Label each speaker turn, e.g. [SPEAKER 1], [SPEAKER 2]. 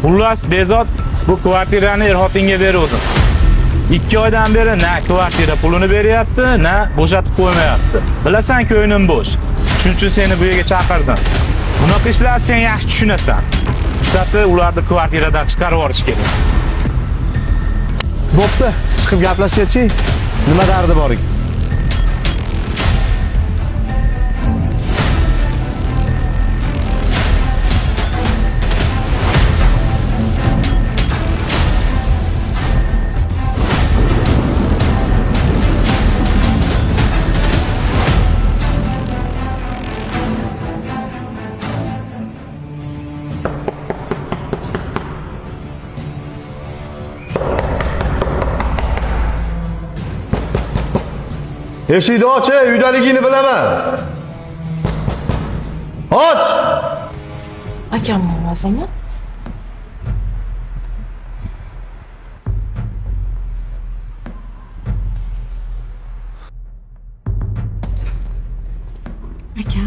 [SPEAKER 1] Xullas, Bezod bu kvartirani er-xotinga beruvdim. 2 oydan beri na kvartira pulini beryapti, na bo'shatib qo'ymayapti. Bilasan-ku o'ynim bo'sh. Shuning uchun seni bu yerga chaqirdim. Bunaqa ishlarni sen yaxshi tushunasan. Istasa ularni kvartiradan chiqarib yuborish kerak.
[SPEAKER 2] Bo'pti, chiqib gaplashaychi. Nima dardi boring? Eshikni och, uydaligingni bilaman. Och!
[SPEAKER 3] Akam ovozimi? Aka,